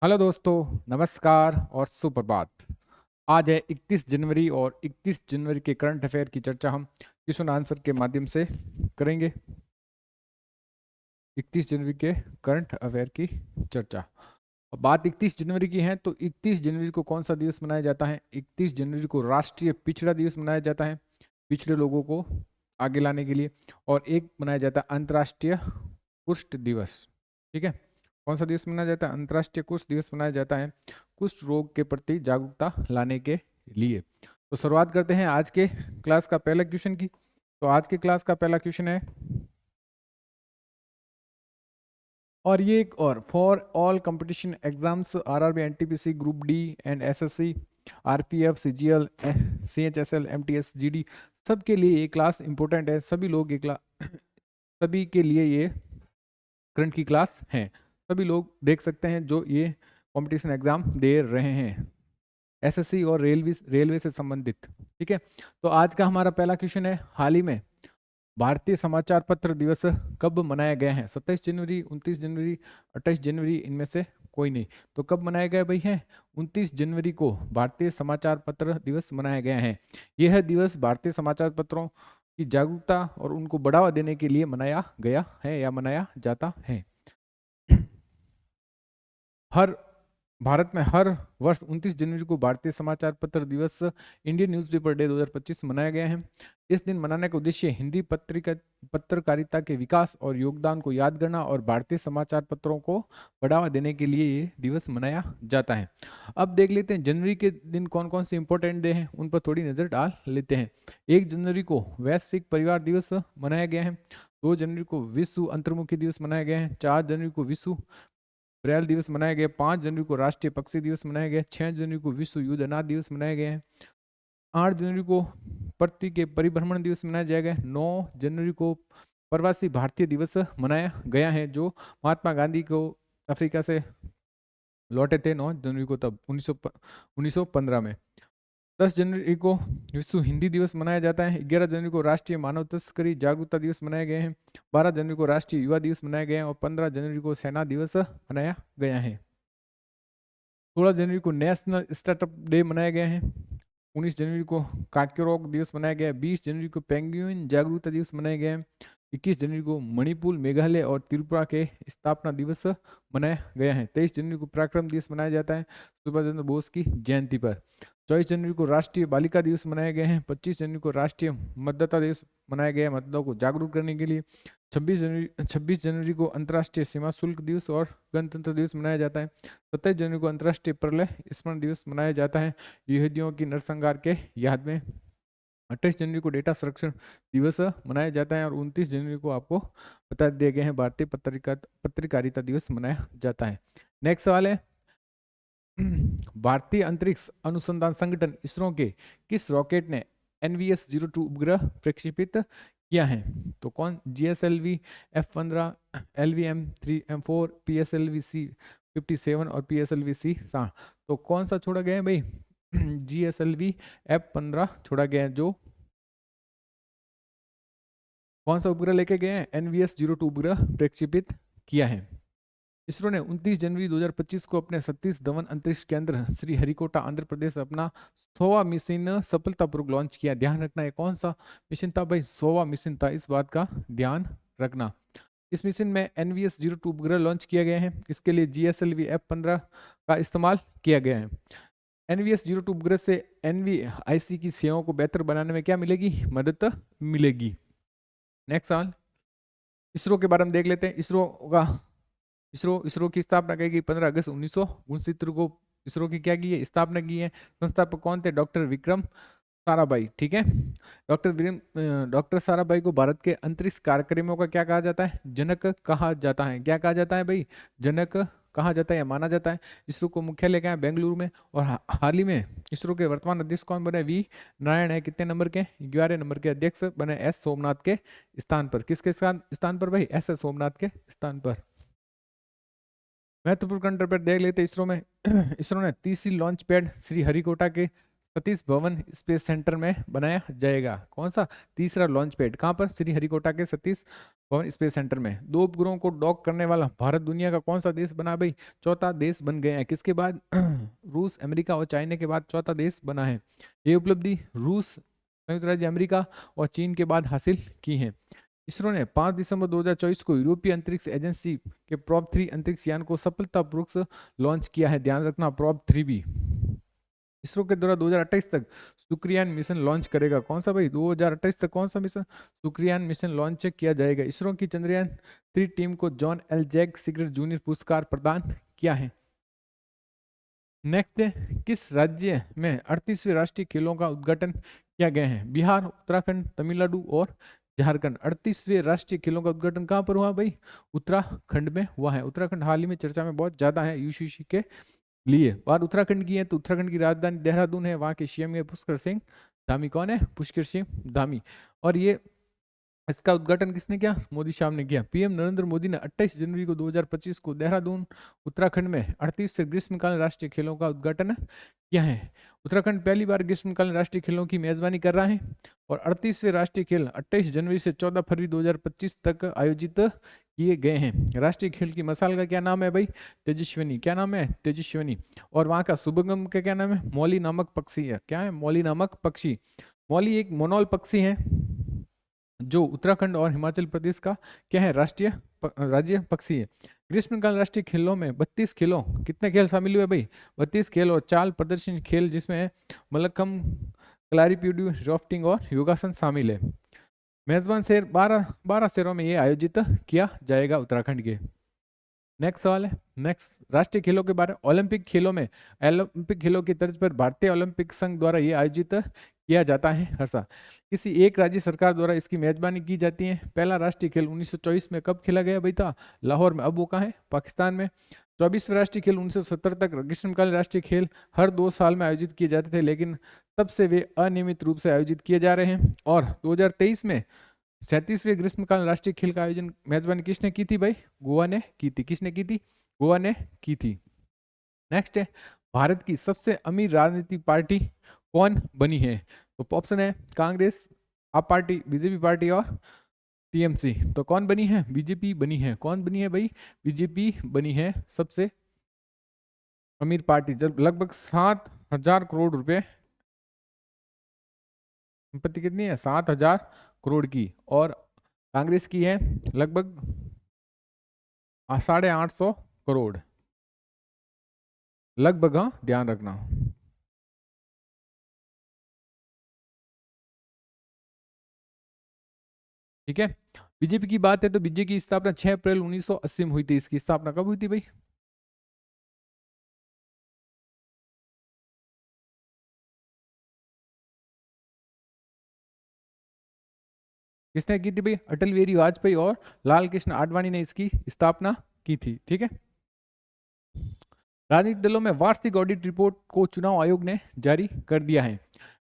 Hello दोस्तों, नमस्कार और सुप्रभात। आज है 31 जनवरी और 31 जनवरी के करंट अफेयर की चर्चा हम क्वेश्चन आंसर के माध्यम से करेंगे। 31 जनवरी के करंट अफेयर की चर्चा। अब बात 31 जनवरी की है तो 31 जनवरी को कौन सा दिवस मनाया जाता है? 31 जनवरी को राष्ट्रीय पिछड़ा दिवस मनाया जाता है, पिछड़े लोगों को आगे लाने के लिए। और एक मनाया जाता है अंतर्राष्ट्रीय कुष्ठ दिवस। ठीक है, कौन सा दिवस मनाया जाता है? अंतर्राष्ट्रीय कुष्ठ दिवस मनाया जाता है कुष्ठ रोग के प्रति जागरूकता लाने के लिए। तो शुरुआत करते हैं आज के क्लास का पहला क्वेश्चन की। तो आज के क्लास का पहला क्वेश्चन है, और ये एक और for all competition exams RRB NTPC group D and SSC RPF CGL CHSL MTS GD सबके लिए ये क्लास इंपॉर्टेंट है। सभी लोग ये क्लास सभी के लिए ये करंट की क्लास है। सभी लोग देख सकते हैं जो ये कंपटीशन एग्जाम दे रहे हैं एसएससी और रेलवे से संबंधित। ठीक है, तो आज का हमारा पहला क्वेश्चन है, हाल ही में भारतीय समाचार पत्र दिवस कब मनाया गया है? 27 जनवरी, 29 जनवरी, 28 जनवरी, इनमें से कोई नहीं। तो कब मनाया गया भाई है? 29 जनवरी को भारतीय समाचार पत्र दिवस मनाया गया है। यह दिवस भारतीय समाचार पत्रों की जागरूकता और उनको बढ़ावा देने के लिए मनाया गया है या मनाया जाता है। हर भारत में हर वर्ष 29 जनवरी को भारतीय समाचार पत्र दिवस इंडियन न्यूज़पेपर डे 2025 मनाया गया है। इस दिन मनाने का उद्देश्य हिंदी पत्रकारिता के विकास और योगदान को याद करना और भारतीय समाचार पत्रों को बढ़ावा देने के लिए ये दिवस मनाया जाता है। अब देख लेते हैं जनवरी के दिन कौन कौन से इंपॉर्टेंट डे हैं, उन पर थोड़ी नज़र डाल लेते हैं। 1 जनवरी को वैश्विक परिवार दिवस मनाया गया है। 2 जनवरी को विश्व अंतर्मुखी दिवस मनाया गया है। 4 जनवरी को विश्व ब्रेल दिवस मनाया गया। 5 जनवरी को राष्ट्रीय पक्षी दिवस मनाया गया। 6 जनवरी को विश्व युद्ध अनाथ दिवस मनाया गया है। 8 जनवरी को पृथ्वी के परिभ्रमण दिवस मनाया जाएगा। 9 जनवरी को प्रवासी भारतीय दिवस मनाया गया है, जो महात्मा गांधी को अफ्रीका से लौटे थे 9 जनवरी को, तब 1915 में। 10 जनवरी को विश्व हिंदी दिवस मनाया जाता है। 11 जनवरी को राष्ट्रीय मानव तस्करी जागरूकता दिवस मनाए गए हैं। 12 जनवरी को राष्ट्रीय युवा दिवस मनाया गया है और 15 जनवरी को सेना दिवस मनाया गया है। 16 जनवरी को नेशनल स्टार्टअप डे मनाया गया है। 19 जनवरी को काक्योरोक दिवस मनाया गया है। 20 जनवरी को पेंगुइन जागरूकता दिवस मनाया गया है। 21 जनवरी को मणिपुर, मेघालय और त्रिपुरा के स्थापना दिवस मनाया गया है। 23 जनवरी को पराक्रम दिवस मनाया जाता है सुभाष चंद्र बोस की जयंती पर। 24 जनवरी को राष्ट्रीय बालिका दिवस मनाया गया है। 25 जनवरी को राष्ट्रीय मतदाता दिवस मनाया गया है, मतदाताओं को जागरूक करने के लिए। 26 जनवरी को अंतर्राष्ट्रीय सीमा शुल्क दिवस और गणतंत्र दिवस मनाया जाता है। 27 जनवरी को अंतर्राष्ट्रीय प्रलय स्मरण दिवस मनाया जाता है यहूदियों की नरसंहार के याद में। 28 जनवरी को डेटा संरक्षण दिवस मनाया जाता है और 29 जनवरी को आपको बता दिए गए हैं भारतीय पत्रकारिता दिवस मनाया जाता है। नेक्स्ट सवाल है, भारतीय अंतरिक्ष अनुसंधान संगठन इसरो के किस रॉकेट ने NVS-02 उपग्रह प्रक्षेपित किया है? तो कौन? GSLV F-15, LV-M3M4, PSLV-C57 और PSLV-C60। तो कौन सा छोड़ा गया है भाई? GSLV F-15 छोड़ा गया है। जो कौन सा उपग्रह लेके गए हैं? NVS-02 उपग्रह प्रक्षेपित किया है। इसरो ने 29 जनवरी 2025 को अपने सतीश धवन अंतरिक्ष केंद्र श्रीहरिकोटा आंध्र प्रदेश अपना 100वां मिशन सफलतापूर्वक लॉन्च किया। ध्यान रखना है कौन सा मिशन था भाई? 100वां मिशन था, इस बात का ध्यान रखना। इस मिशन में NVS-02 उपग्रह लॉन्च किया गया है। इसके लिए GSLV F-15 का इस्तेमाल किया गया है। NVS-02 उपग्रह से NVIC की सेवाओं को बेहतर बनाने में क्या मिलेगी? मदद मिलेगी। नेक्स्ट सवाल, इसरो के बारे में देख लेते हैं। इसरो की स्थापना की गई 15 अगस्त 1969 को। इसरो की क्या की है? स्थापना की है। संस्थापक कौन थे? डॉक्टर विक्रम साराभाई। ठीक है, डॉक्टर साराभाई को भारत के अंतरिक्ष कार्यक्रमों का क्या कहा जाता है? जनक कहा जाता है। क्या कहा जाता है भाई? जनक कहा जाता है या माना जाता है। इसरो को मुख्यालय कहाँ है? बेंगलुरु में। और हाल ही में इसरो के वर्तमान अध्यक्ष कौन बने? वी नारायण है। कितने नंबर के? 11 नंबर के अध्यक्ष बने एस सोमनाथ के स्थान पर। किसके स्थान पर भाई? एस सोमनाथ के स्थान पर। महत्वपूर्ण कंट्रोल पर देख लेते इसरो में। इसरो ने तीसरी लॉन्च पैड श्री हरिकोटा के सतीश धवन स्पेस सेंटर में बनाया जाएगा। कौन सा? तीसरा लॉन्च पैड कहां पर? श्री हरिकोटा के सतीश पवन स्पेस सेंटर में। 2 उपग्रहों को डॉक करने वाला भारत दुनिया का कौन सा देश बना भाई? चौथा देश बन गए हैं। किसके बाद? रूस, अमेरिका और चाइना के बाद चौथा देश बना है। ये उपलब्धि रूस, संयुक्त राज्य अमेरिका और चीन के बाद हासिल की है। इसरो ने 5 दिसंबर 2024 को यूरोपीय अंतरिक्ष एजेंसी के प्रोब 3 अंतरिक्ष यान को सफलतापूर्वक लॉन्च किया है। ध्यान रखना, प्रोब 3 भी। इसरो के द्वारा 2028 तक शुक्रयान मिशन लॉन्च करेगा। कौन सा भाई? 2028 तक कौन सा मिशन? शुक्रयान मिशन लॉन्च किया जाएगा। इसरो की चंद्रयान 3 टीम को John L Jack Swigert junior पुरस्कार प्रदान किया है। नेक्स्ट है, किस राज्य में 38वें राष्ट्रीय खेलों का उद्घाटन किया गया है? बिहार, उत्तराखंड, तमिलनाडु और झारखंड। 38वें राष्ट्रीय खेलों का उद्घाटन कहाँ पर हुआ भाई? उत्तराखंड में हुआ है। उत्तराखंड हाल ही में चर्चा में बहुत ज्यादा है यूसीसी के लिए। बात उत्तराखंड की है तो उत्तराखंड की राजधानी देहरादून है। वहां के सीएम है पुष्कर सिंह धामी। कौन है? पुष्कर सिंह धामी। और ये इसका उद्घाटन किसने किया? मोदी साहब ने किया। पीएम नरेंद्र मोदी ने 28 जनवरी को 2025 को देहरादून उत्तराखंड में 38वें ग्रीष्मकालीन राष्ट्रीय खेलों का उद्घाटन किया है। उत्तराखंड पहली बार ग्रीष्मकालीन राष्ट्रीय खेलों की मेजबानी कर रहा है और 38वें राष्ट्रीय खेल 28 जनवरी से 14 फरवरी 2025 तक आयोजित किए गए हैं। राष्ट्रीय खेल की मसाल का क्या नाम है भाई? तेजस्विनी। क्या नाम है? तेजस्विनी। और वहां का शुभगम का क्या नाम है? मौली नामक पक्षी है। क्या है? मौली नामक पक्षी। मौली एक मोनोल पक्षी है जो उत्तराखंड और हिमाचल प्रदेश का क्या है? राष्ट्रीय राज्य पक्षी है। ग्रीष्मकालीन राष्ट्रीय खेलों में 32 खेलों, कितने खेल शामिल हुए भाई? 32 खेल और 4 प्रदर्शनी खेल जिसमें मल्लखम्ब, क्लारीपीडू, राफ्टिंग और योगासन शामिल है। मेजबान शहर 12 शहरों में ये आयोजित किया जाएगा उत्तराखंड के। नेक्स्ट सवाल है, नेक्स्ट राष्ट्रीय खेलों के बारे में। ओलंपिक खेलों में, ओलंपिक खेलों की तर्ज पर भारतीय ओलंपिक संघ द्वारा ये आयोजित किया जाता है हर साल। किसी एक राज्य सरकार द्वारा इसकी मेजबानी की जाती है। पहला राष्ट्रीय खेल 1924 में कब खेला गया भाई था? लाहौर में। अब वो कहाँ है? पाकिस्तान में। 24वें राष्ट्रीय खेल 1970 तक ग्रीष्मकालीन राष्ट्रीय खेल हर 2 साल में आयोजित किए जाते थे, लेकिन तब से वे अनियमित रूप से आयोजित किए जा रहे हैं। और 2023 में 37वें ग्रीष्मकालीन राष्ट्रीय खेल का आयोजन मेजबानी किसने की थी भाई? गोवा ने की थी। किसने की थी? गोवा ने की थी। नेक्स्ट है, भारत की सबसे अमीर राजनीतिक पार्टी कौन बनी है? तो ऑप्शन है कांग्रेस, आप पार्टी, बीजेपी पार्टी और टीएमसी। तो कौन बनी है? बीजेपी बनी है। कौन बनी है भाई? बीजेपी बनी है सबसे अमीर पार्टी। जब लगभग 7,000 करोड़ रुपए संपत्ति कितनी है? 7,000 करोड़ की। और कांग्रेस की है लगभग 850 करोड़ लगभग। हाँ, ध्यान रखना। ठीक है। बीजेपी की बात है तो बीजेपी की स्थापना 6 अप्रैल 1980 में हुई थी। इसकी स्थापना कब हुई थी भाई? किसने की थी भाई? अटल बिहारी वाजपेयी और लाल कृष्ण आडवाणी ने इसकी स्थापना की थी। ठीक है। राजनीतिक दलों में वार्षिक ऑडिट रिपोर्ट को चुनाव आयोग ने जारी कर दिया है।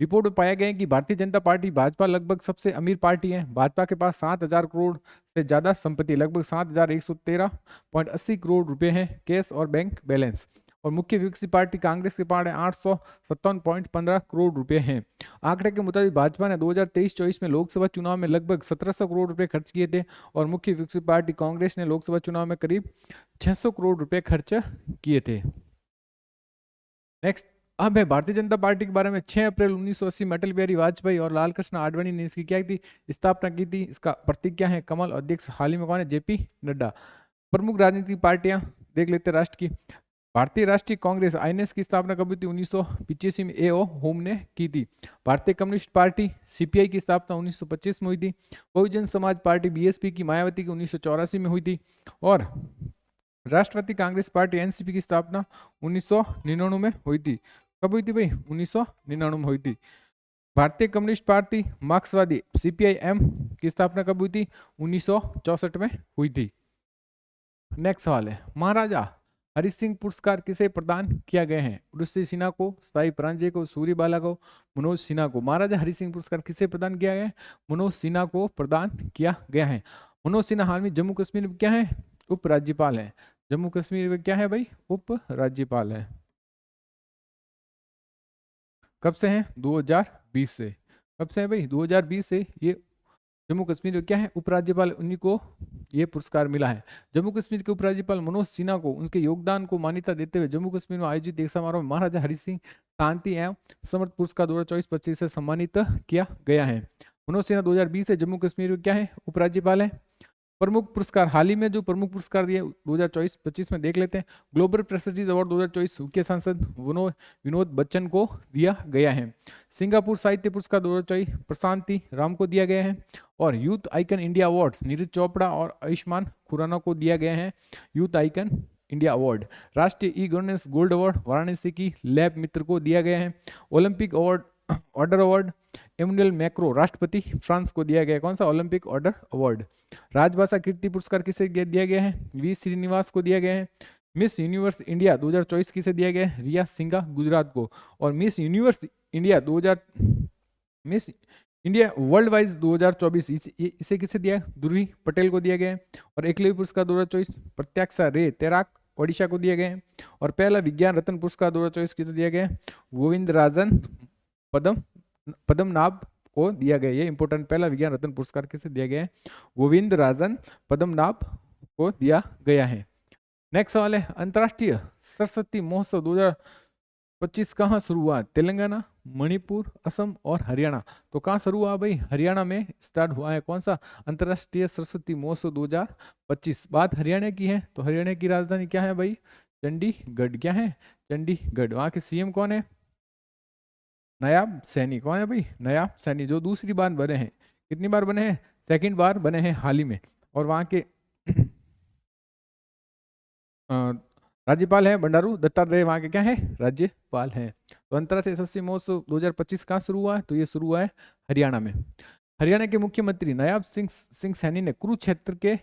रिपोर्ट में पाया गया है कि भारतीय जनता पार्टी भाजपा लगभग सबसे अमीर पार्टी है। भाजपा के पास 7,000 करोड़ से ज्यादा संपत्ति, लगभग 7,113.80 करोड़ रुपए है कैश और बैंक बैलेंस। और मुख्य विपक्षी पार्टी कांग्रेस के पास 857.15 करोड़ रुपए हैं। आंकड़े के मुताबिक भाजपा ने 2023-24 में लोकसभा चुनाव में लगभग 1700 करोड़ रुपए खर्च किए थे और मुख्य विपक्षी पार्टी कांग्रेस ने लोकसभा चुनाव में करीब 600 करोड़ रुपए खर्च किए थे। नेक्स्ट अब है भारतीय जनता पार्टी के बारे में। 6 अप्रैल 1980 में अटल बिहारी वाजपेयी और लाल कृष्ण आडवाणी ने इसकी क्या थी? स्थापना की थी। इसका प्रतीक क्या है? कमल। अध्यक्ष हाल ही में कौन है? जेपी नड्डा। प्रमुख राजनीतिक पार्टियां देख लेते राष्ट्र की। भारतीय राष्ट्रीय कांग्रेस आईएनएस की स्थापना कब हुई थी? 1985 में ए ओ होम ने की थी। भारतीय कम्युनिस्ट पार्टी सीपीआई की स्थापना 1925 में हुई थी। बहुजन समाज पार्टी बीएसपी की मायावती की 1984 में हुई थी। और राष्ट्रवादी कांग्रेस पार्टी एनसीपी की स्थापना 1999 में हुई थी। कब हुई थी भाई? 1999 में हुई थी। भारतीय कम्युनिस्ट पार्टी मार्क्सवादी सीपीआई-एम की स्थापना कब हुई थी? 1964 में हुई थी। नेक्स्ट सवाल है, महाराजा हरि सिंह पुरस्कार किसे प्रदान किया गया है? उर्वशी सिन्हा को, साई प्रांजय को, सूर्यबाला को, मनोज सिन्हा को। महाराजा हरि सिंह पुरस्कार किसे प्रदान किया गया है? मनोज सिन्हा को प्रदान किया गया है। मनोज सिन्हा हाल में जम्मू कश्मीर में क्या है? उप राज्यपाल है। जम्मू कश्मीर में क्या है भाई? उप राज्यपाल है। कब से है? 2020 से। कब से है भाई? 2020 से ये जम्मू कश्मीर में क्या है उपराज्यपाल, उन्हीं को ये पुरस्कार मिला है। जम्मू कश्मीर के उपराज्यपाल मनोज सिन्हा को उनके योगदान को मान्यता देते हुए जम्मू कश्मीर में आयोजित एक समारोह में महाराजा हरि सिंह शांति एवं समर्थ पुरस्कार 2024-25 से सम्मानित किया गया है। मनोज सिन्हा 2020 से जम्मू कश्मीर में क्या है उपराज्यपाल है। प्रमुख पुरस्कार, हाल ही में जो प्रमुख पुरस्कार दिए 2024-25 में देख लेते हैं। ग्लोबल प्रेस्टीज अवार्ड 2024 के सांसद विनोद बच्चन को दिया गया है। सिंगापुर साहित्य पुरस्कार 2024 प्रशांति राम को दिया गया है। और youth icon India award Neeraj Chopra और आयुष्मान खुराना को दिया गया है यूथ आइकन इंडिया अवार्ड। राष्ट्रीय e governance gold award Varanasi की लैब मित्र को दिया गया है। Olympic award order award Emmanuel Macron राष्ट्रपति फ्रांस को दिया गया। कौन सा? Olympic order award. राजभाषा कीर्ति पुरस्कार किसे दिया गया है? वी श्रीनिवास को दिया गया है। मिस यूनिवर्स इंडिया 2024 किसे दिया गया है? रिया सिंघा गुजरात को। और miss universe India miss India world wise 2024 इसे किसे दिया? ध्रुवी पटेल को दिया गया है। और एकलव्य पुरस्कार 2024 प्रत्याक्षा रे तेराक ओडिशा को दिया गया है। और पहला विज्ञान रत्न पुरस्कार 2024 किसे दिया गया है? गोविंद राजन पद्मनाभ को दिया गया। ये इंपॉर्टेंट, पहला विज्ञान रत्न पुरस्कार किसे दिया गया है? गोविंद राजन पद्मनाभ को दिया गया है। नेक्स्ट सवाल है, अंतरराष्ट्रीय सरस्वती महोत्सव 2025 कहाँ शुरू हुआ? तेलंगाना, मणिपुर, असम और हरियाणा। तो कहाँ शुरू हुआ भाई? हरियाणा में स्टार्ट हुआ है। कौन सा? अंतरराष्ट्रीय सरस्वती महोत्सव 2025। बात हरियाणा की है तो हरियाणा की राजधानी क्या है भाई? चंडीगढ़। क्या है? चंडीगढ़। वहां के सीएम कौन है? नायाब सैनी। कौन है भाई? नायाब सैनी, जो दूसरी बार बने हैं। कितनी बार बने हैं? सेकंड बार बने हैं हाल ही में। और वहां के राज्यपाल है बंडारू दत्तात्रेय, वहां के क्या है? राज्यपाल है। तो अंतरराष्ट्रीय सरस्वती महोत्सव 2025 कहाँ शुरू हुआ है? तो ये शुरू हुआ है हरियाणा में। हरियाणा के मुख्यमंत्री नायाब सिंह सैनी ने कुरुक्षेत्र के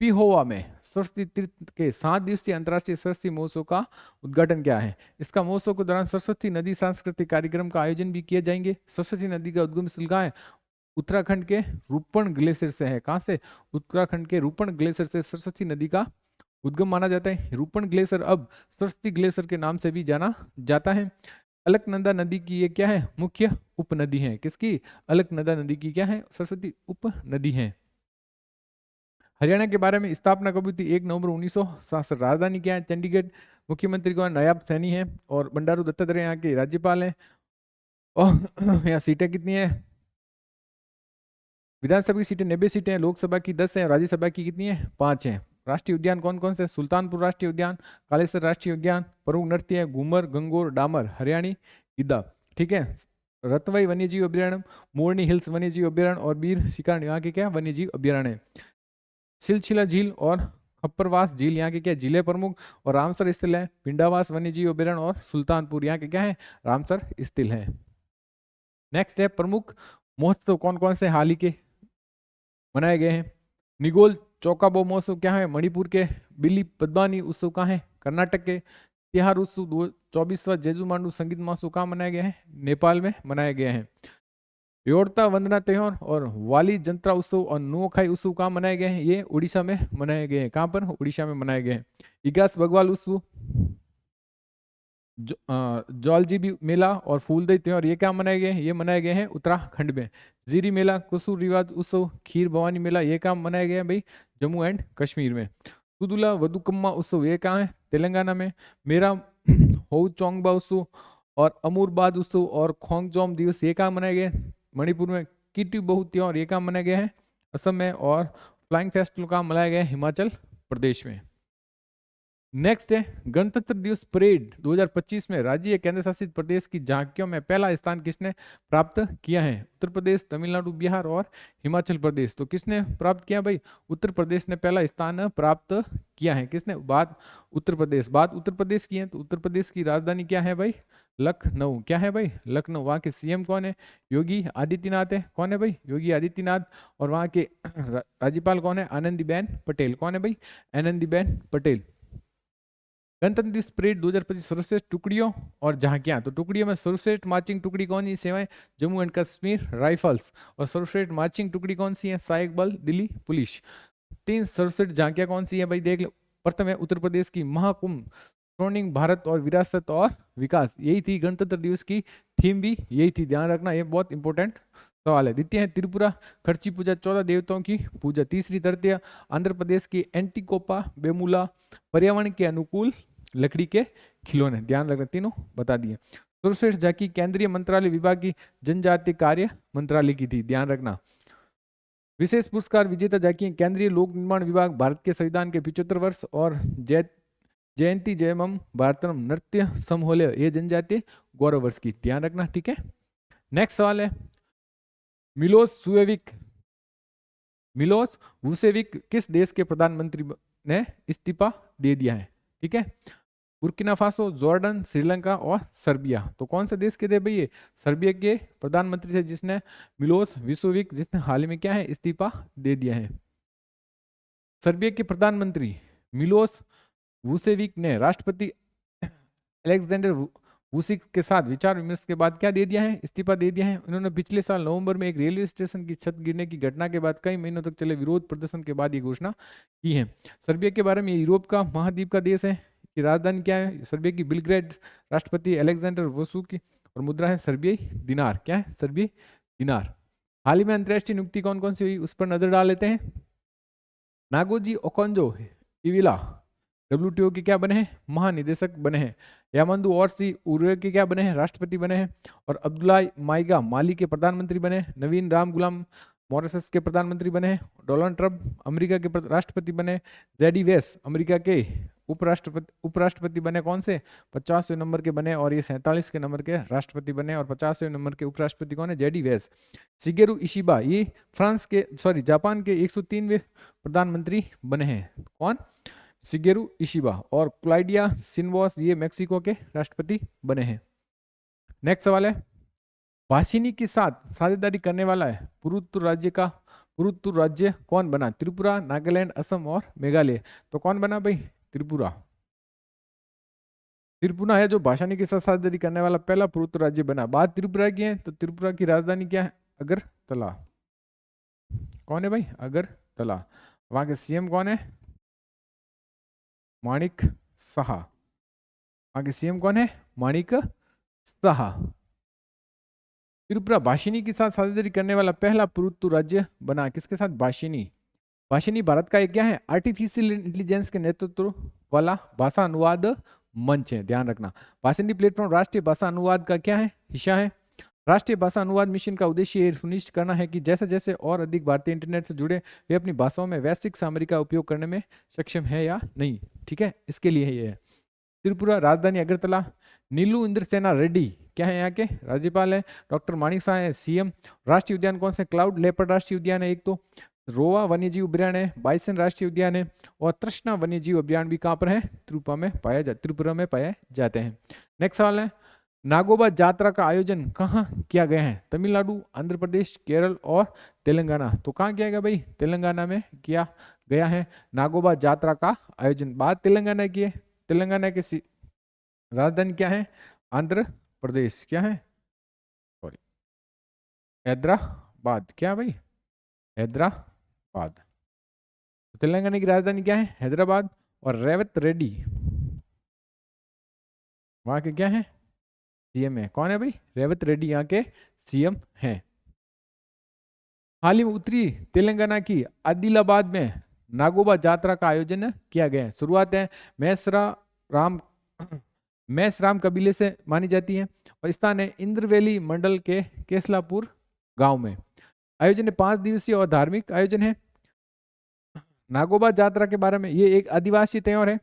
पिहोवा में सरस्वती तीर्थ के 7 दिवसीय अंतर्राष्ट्रीय सरस्वती महोत्सव का उद्घाटन किया है। इसका महोत्सव के दौरान सरस्वती नदी सांस्कृतिक कार्यक्रम का आयोजन भी किए जाएंगे। सरस्वती नदी का उद्गम स्थल कहाँ है? उत्तराखंड के रूपण ग्लेशियर से है। कहाँ से? उत्तराखंड के रूपण ग्लेशियर से सरस्वती नदी का उद्गम माना जाता है। रूपण ग्लेशियर अब सरस्वती ग्लेशियर के नाम से भी जाना जाता है। अलकनंदा नदी की ये क्या है? मुख्य उपनदी है। किसकी? अलकनंदा नदी की क्या है? सरस्वती उपनदी है। हरियाणा के बारे में स्थापना कब हुई थी? 1 नवंबर 1967। राजधानी क्या है? चंडीगढ़। मुख्यमंत्री कौन? नायाब सैनी है। और बंडारू दत्तात्रेय यहाँ के राज्यपाल हैं। और यहाँ सीटें कितनी है? विधानसभा की सीटें 90 सीटें हैं, लोकसभा की 10 है, राज्यसभा की कितनी है? 5 है। राष्ट्रीय उद्यान कौन कौन से? सुल्तानपुर राष्ट्रीय उद्यान, कालेसर राष्ट्रीय उद्यान, प्रमुख नृत्य है घूमर, गंगोर, डामर, हरियाणी गिद्धा। ठीक है। रतवई वन्यजीव अभ्यारण्य, मोरनी हिल्स वन्यजीव अभ्यारण्य और बीर शिकार यहाँ के क्या वन्यजीव अभ्यारण्य। सिलसिला झील और खप्परवास झील यहाँ के क्या जिले प्रमुख। और रामसर स्थिल है। पिंडावास वन्यजीव अभ्यारण्य और सुल्तानपुर यहाँ के क्या है? रामसर स्थिल है। नेक्स्ट है, प्रमुख महोत्सव कौन कौन से हाल ही के मनाए गए हैं? निगोल चौकाबो महोत्सव क्या है? मणिपुर के। बिल्ली पद्मानी उत्सव कहाँ है? कर्नाटक के। तिहार उत्सव 24वां जेजू मांडू संगीत महोत्सव कहाँ मनाया गया है? नेपाल में मनाया गया है। योरता वंदना त्योहार और वाली जंत्रा उत्सव और नुआखाई उत्सव कहाँ मनाए गए हैं? ये उड़ीसा में मनाए गए हैं। कहाँ पर? उड़ीसा में मनाए गए हैं। इगास बगवाल उत्सव, जौलजीबी मेला और फूलदेई त्योहार ये क्या मनाए गए हैं? ये मनाए गए हैं उत्तराखंड में। जीरी मेला, कुसूर रिवाज उत्सव, खीर भवानी मेला ये क्या मनाया गया है भाई? जम्मू एंड कश्मीर में। सुदुला वदुकम्मा उत्सव ये कहाँ है? तेलंगाना में। मेरा हो चोंगबा उत्सव और अमूरबाद उत्सव और खोंगजोम दिवस ये कहाँ मनाए गए? मणिपुर में। कीटू बहु त्योहार ये कहाँ मनाया गया है? असम में। और फ्लाइंग फेस्टिवल कहाँ मनाया गया है? हिमाचल प्रदेश में। नेक्स्ट है, गणतंत्र दिवस परेड 2025 में राज्य या केंद्र शासित प्रदेश की झांकियों में पहला स्थान किसने प्राप्त किया है? उत्तर प्रदेश, तमिलनाडु, बिहार और हिमाचल प्रदेश। तो किसने प्राप्त किया भाई? उत्तर प्रदेश ने पहला स्थान प्राप्त किया है। किसने? बात उत्तर प्रदेश। बात उत्तर प्रदेश की है तो उत्तर प्रदेश की राजधानी क्या है भाई? लखनऊ। क्या है भाई? लखनऊ। वहाँ के सीएम कौन है? योगी आदित्यनाथ है। कौन है भाई? योगी आदित्यनाथ। और वहाँ के राज्यपाल कौन है? आनंदीबेन पटेल। कौन है भाई? आनंदीबेन पटेल। गणतंत्र दिवस परेड 2025 सर्वश्रेष्ठ टुकड़ियों और झांकियां। तो टुकड़ियों में सर्वश्रेष्ठ मार्चिंग टुकड़ी कौन सी सेवाएं? Jammu and Kashmir rifles. और सर्वश्रेष्ठ मार्चिंग टुकड़ी कौन सी है? सहायक बल दिल्ली पुलिस। 3 सर्वश्रेष्ठ झांकियां कौन सी है भाई? देख लो। प्रथम है उत्तर प्रदेश की महाकुंभ, स्वर्णिम भारत और विरासत और विकास। यही थी गणतंत्र दिवस की थीम भी यही थी, ध्यान रखना, ये बहुत इंपॉर्टेंट सवाल है। द्वितीय है त्रिपुरा खर्ची पूजा 14 देवताओं की पूजा। तीसरी तृतीय आंध्र प्रदेश की एंटीकोपा बेमुला पर्यावरण के अनुकूल लकड़ी के खिलौने। ध्यान रखना, तीनों बता दिए। सर्वश्रेष्ठ झांकी केंद्रीय मंत्रालय विभाग की जनजातीय कार्य मंत्रालय की थी। ध्यान रखना। विशेष पुरस्कार विजेता झांकी केंद्रीय लोक निर्माण विभाग भारत के संविधान के 75 वर्ष और जयंती जयमम भारतम नृत्य समूह ये जनजातीय गौरव वर्ष की। ध्यान रखना, ठीक है। नेक्स्ट सवाल है मिलोस वुसेविक किस देश के प्रधानमंत्री ने इस्तीफा दे दिया है? ठीक है, बुर्किना फासो, जॉर्डन, श्रीलंका और सर्बिया। तो कौन से देश के थे भाई? ये सर्बिया के प्रधानमंत्री थे जिसने मिलोस वुसेविक, जिसने हाल ही में क्या है इस्तीफा दे दिया है। सर्बिया के प्रधानमंत्री मिलोस वुसेविक ने राष्ट्रपति अलेक्जेंडर वुसिक के साथ विचार विमर्श के बाद क्या दे दिया है? इस्तीफा दे दिया है। उन्होंने पिछले साल नवंबर में एक रेलवे स्टेशन की छत गिरने की घटना के बाद कई महीनों तक चले विरोध प्रदर्शन के बाद ये घोषणा की है। सर्बिया के बारे में यूरोप का महाद्वीप का देश है कि राजधानी क्या है? सर्बिया की बेलग्रेड। राष्ट्रपति अलेक्जेंडर वुसिक की और मुद्रा है सर्बियाई दिनार। क्या है? सर्बियाई दिनार। हाल ही में अंतर्राष्ट्रीय नियुक्ति कौन कौन सी हुई उस पर नजर डाल लेते हैं। नागोजी ओकोंजो इविला WTO के क्या बने हैं? महानिदेशक बने हैं। यामंदू ओरसी उरुग्वे के क्या बने हैं? राष्ट्रपति बने हैं। और अब्दुल्ला माइगा माली के प्रधानमंत्री बने हैं। नवीन राम गुलाम मॉरिशस के प्रधानमंत्री बने हैं। डोनाल्ड ट्रंप अमेरिका के राष्ट्रपति बने। जेडी वेस अमेरिका के उपराष्ट्रपति बने। कौन से? 50वें नंबर के बने और ये 47 के नंबर के राष्ट्रपति बने। और 50वें नंबर के उपराष्ट्रपति कौन है? जेडी वेस। शिगेरू इशिबा ये जापान के 103वें प्रधानमंत्री बने हैं। कौन? Shigeru Ishiba. और क्लाउडिया सिनवास ये मेक्सिको के राष्ट्रपति बने हैं। नेक्स्ट सवाल है भाषिनी के साथ साझेदारी करने वाला है पूर्वोत्तर राज्य कौन बना? त्रिपुरा, नागालैंड, असम और मेघालय। तो कौन बना भाई? त्रिपुरा है जो भाषानी के साथ साझेदारी करने वाला पहला पूर्वोत्तर राज्य बना। बात त्रिपुरा की है तो त्रिपुरा की राजधानी क्या है? अगरतला। कौन है भाई? अगरतला। वहां के सीएम कौन है? माणिक साहा। वहां के सीएम कौन है? माणिक साहा। त्रिपुरा भाषिनी के साथ साझेदारी करने वाला पहला पूर्वोत्तर राज्य बना। किसके साथ? भाषिनी भारत का एक क्या है? आर्टिफिशियल इंटेलिजेंस के नेतृत्व वाला भाषा अनुवाद मंच है। ध्यान रखना, भाषिनी प्लेटफॉर्म राष्ट्रीय भाषा अनुवाद का क्या है? हिस्सा है। राष्ट्रीय भाषा अनुवाद मिशन का उद्देश्य ये सुनिश्चित करना है कि जैसे जैसे और अधिक भारतीय इंटरनेट से जुड़े वे अपनी भाषाओं में वैश्विक सामग्री का उपयोग करने में सक्षम है या नहीं। ठीक है, इसके लिए ये है। त्रिपुरा राजधानी अगरतला। नीलू इंद्रसेना रेड्डी क्या है? यहाँ के राज्यपाल है। डॉक्टर माणिक साहा है सीएम। राष्ट्रीय उद्यान कौन से? क्लाउड लेपर्ड राष्ट्रीय उद्यान है एक। तो रोवा वन्यजीव अभ्यारण्य है। बाइसन राष्ट्रीय उद्यान है। और तृष्णा वन्यजीव अभ्यारण्य भी कहाँ पर है? त्रिपुरा में पाए जाते हैं। नेक्स्ट सवाल है नागोबा यात्रा का आयोजन कहाँ किया गया है? तमिलनाडु, आंध्र प्रदेश, केरल और तेलंगाना। तो कहाँ किया गया भाई? तेलंगाना में किया गया है नागोबा यात्रा का आयोजन। बात तेलंगाना की है। तेलंगाना की राजधानी क्या है? आंध्र प्रदेश। क्या है? सॉरी, हैदराबाद। क्या भाई? हैदराबाद। तेलंगाना की राजधानी क्या है? हैदराबाद। और रेवत रेड्डी वहां के क्या है? सीएम है। कौन है भाई? रेवत रेड्डी यहाँ के सीएम हैं। हाल ही में उत्तरी तेलंगाना की आदिलाबाद में नागोबा यात्रा का आयोजन किया गया है। शुरुआत है मैस राम कबीले से मानी जाती है और स्थान है इंद्रवेली मंडल के केसलापुर गांव में। आयोजन 5 दिवसीय और धार्मिक आयोजन है। नागोबा यात्रा के बारे में ये एक आदिवासी त्योहार है।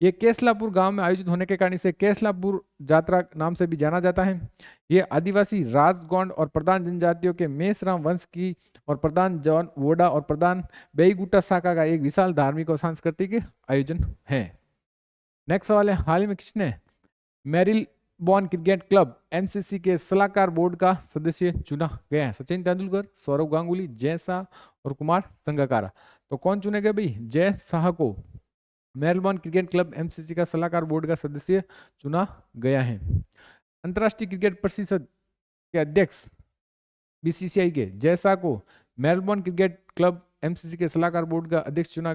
ये केसलापुर गांव में आयोजित होने के कारण इसे केसलापुर यात्रा नाम से भी जाना जाता है। ये आदिवासी राजगौंड और प्रधान जनजातियों के मेसराम वंश की और प्रधान जॉन वोडा और प्रधान बेईगुटा शाखा का एक विशाल धार्मिक और सांस्कृतिक आयोजन है। नेक्स्ट सवाल है हाल ही में किसने मेरिलबॉर्न क्रिकेट क्लब MCC के सलाहकार बोर्ड का सदस्य चुना गया है? सचिन तेंदुलकर, सौरव गांगुली, जय शाह और कुमार संगकारा। तो कौन चुने गए भाई? जय शाह को मेलबॉर्न क्रिकेट क्लब MCC का सलाहकार बोर्ड का सदस्य चुना गया है। अंतर्राष्ट्रीय क्रिकेट परिषद के अध्यक्ष BCCI के जय शाह को मेलबॉर्न क्रिकेट क्लब एमसीसी के सलाहकार बोर्ड का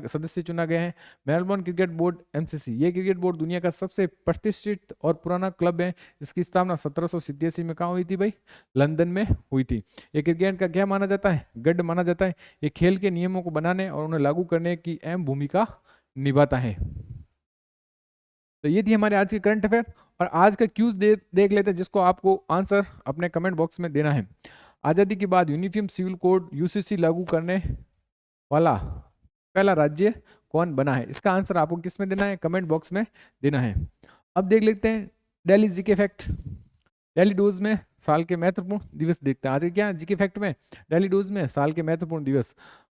सदस्य चुना गया है। मेलबोर्न क्रिकेट बोर्ड एमसीसी, ये क्रिकेट बोर्ड दुनिया का सबसे प्रतिष्ठित और पुराना क्लब है। इसकी स्थापना 1787 में कहाँ हुई थी भाई? लंदन में हुई थी। ये क्रिकेट का क्या माना जाता है? गढ़ माना जाता है। ये खेल के नियमों को बनाने और उन्हें लागू करने की अहम भूमिका निभाता है। तो ये थी हमारे आज की करंट अफेयर। और आज का क्यूज देख लेते हैं, जिसको आपको आंसर अपने कमेंट बॉक्स में देना है। आजादी के बाद यूनिफॉर्म सिविल कोड यूसीसी लागू करने वाला पहला राज्य कौन बना है? इसका आंसर आपको किस में देना है? कमेंट बॉक्स में देना है। अब देख लेते हैं Delhi GK fact. Delhi dose में साल के महत्वपूर्ण दिवस देखते हैं। आज क्या जीके फैक्ट में दिल्ली डोज में साल के महत्वपूर्ण दिवस।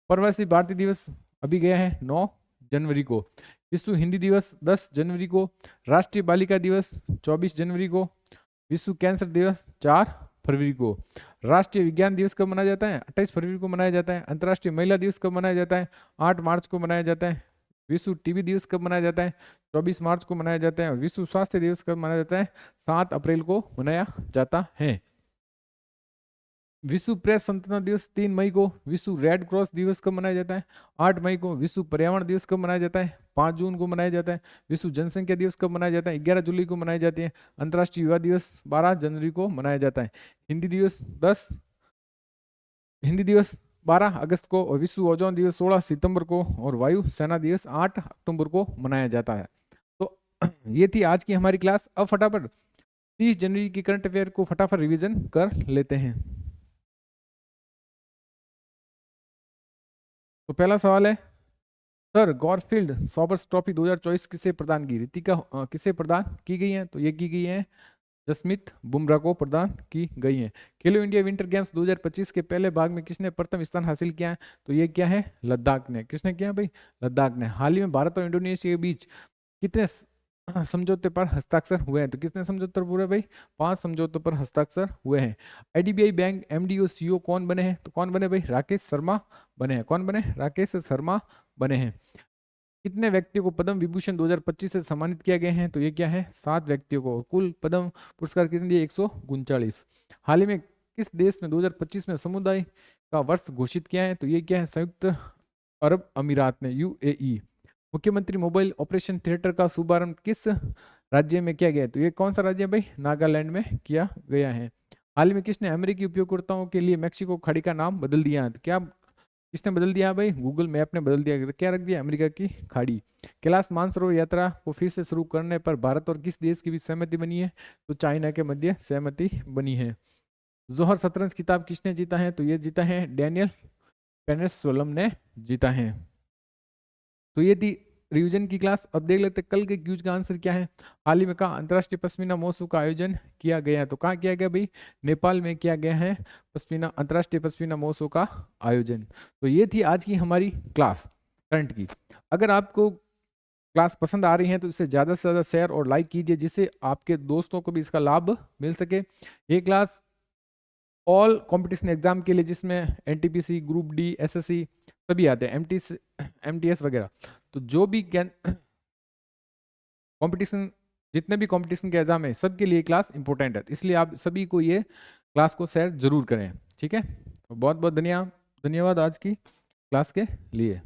प्रवासी भारतीय दिवस अभी गया है 9 जनवरी को। विश्व हिंदी दिवस 10 जनवरी को। राष्ट्रीय बालिका दिवस 24 जनवरी को। विश्व कैंसर दिवस 4 फरवरी को। राष्ट्रीय विज्ञान दिवस कब मनाया जाता है? 28 फरवरी को मनाया जाता है। अंतर्राष्ट्रीय महिला दिवस कब मनाया जाता है? 8 मार्च को मनाया जाता है। विश्व टीबी दिवस कब मनाया जाता है? 24 मार्च को मनाया जाता है। और विश्व स्वास्थ्य दिवस कब मनाया जाता है? 7 अप्रैल को मनाया जाता है। विश्व प्रेस स्वतंत्रता दिवस 3 मई को। विश्व रेड क्रॉस दिवस कब मनाया जाता है? 8 मई को। विश्व पर्यावरण दिवस कब मनाया जाता है? 5 जून को मनाया जाता है। विश्व जनसंख्या दिवस कब मनाया जाता है? 11 जुलाई को मनाई जाती है। अंतर्राष्ट्रीय युवा दिवस 12 जनवरी को मनाया जाता है। हिंदी दिवस 12 अगस्त को। और विश्व ओजोन दिवस 16 सितंबर को। और वायु सेना दिवस 8 अक्टूबर को मनाया जाता है। तो ये थी आज की हमारी क्लास। अब फटाफट 30 जनवरी की करंट अफेयर को फटाफट रिवीजन कर लेते हैं। तो पहला सवाल है, सर गॉरफील्ड सॉबर्स ट्रॉफी 2024 किसे प्रदान की? रितिका किसे प्रदान की गई है? तो ये की गई है जसमीत बुमराह को प्रदान की गई है। खेलो इंडिया विंटर गेम्स 2025 के पहले भाग में किसने प्रथम स्थान हासिल किया है? तो ये क्या है? लद्दाख ने। किसने किया भाई? लद्दाख ने। हाल ही में भारत और इंडोनेशिया के बीच कितने समझौते पर हस्ताक्षर हुए हैं? तो कितने समझौते पूरे भाई? 5 समझौतों पर हस्ताक्षर हुए हैं। आईडीबीआई बैंक एमडी और सीईओ कौन बने हैं? तो कौन बने भाई? राकेश शर्मा बने हैं। कौन बने? राकेश शर्मा बने हैं। कितने व्यक्तियों को पद्म विभूषण 2025 से सम्मानित किया गया है? तो ये क्या है? 7 व्यक्तियों को। कुल पद्म पुरस्कार कितने दिए? 139। हाल ही में किस देश में 2025 में समुदाय का वर्ष घोषित किया है? तो ये क्या है? संयुक्त अरब अमीरात ने, यूएई। मुख्यमंत्री मोबाइल ऑपरेशन थिएटर का शुभारंभ किस राज्य में किया गया है? तो ये कौन सा राज्य है भाई? नागालैंड में किया गया है। हाल ही में किसने अमेरिकी उपयोगकर्ताओं के लिए मैक्सिको खाड़ी का नाम बदल दिया है? तो क्या किसने बदल दिया भाई? गूगल मैप ने बदल दिया। क्या रख दिया? अमेरिका की खाड़ी। कैलाश मानसरोवर यात्रा को फिर से शुरू करने पर भारत और किस देश की बीच सहमति बनी है? तो चाइना के मध्य सहमति बनी है। जोहर शतरंज किताब किसने जीता है? तो ये जीता है डैनियल पेनेसोलम ने जीता है। तो ये थी रिवीजन की क्लास। अब देख लेते कल के क्यूज का आंसर क्या है। हाल ही में कहा अंतर्राष्ट्रीय पश्मीना महोत्सव का आयोजन किया गया है? तो कहाँ किया गया भाई? नेपाल में किया गया है अंतर्राष्ट्रीय पश्मीना महोत्सव का आयोजन। तो ये थी आज की हमारी क्लास करंट की। अगर आपको क्लास पसंद आ रही है तो इसे ज़्यादा से ज़्यादा शेयर और लाइक कीजिए, जिससे आपके दोस्तों को भी इसका लाभ मिल सके। ये क्लास ऑल कंपटीशन एग्जाम के लिए, जिसमें एनटीपीसी, ग्रुप डी, एसएससी सभी आते हैं, एमटीएस वगैरह। तो जो भी कंपटीशन, जितने भी कंपटीशन के एग्जाम है, सबके लिए क्लास इंपॉर्टेंट है। इसलिए आप सभी को ये क्लास को शेयर जरूर करें। ठीक है, तो बहुत बहुत धन्यवाद आज की क्लास के लिए।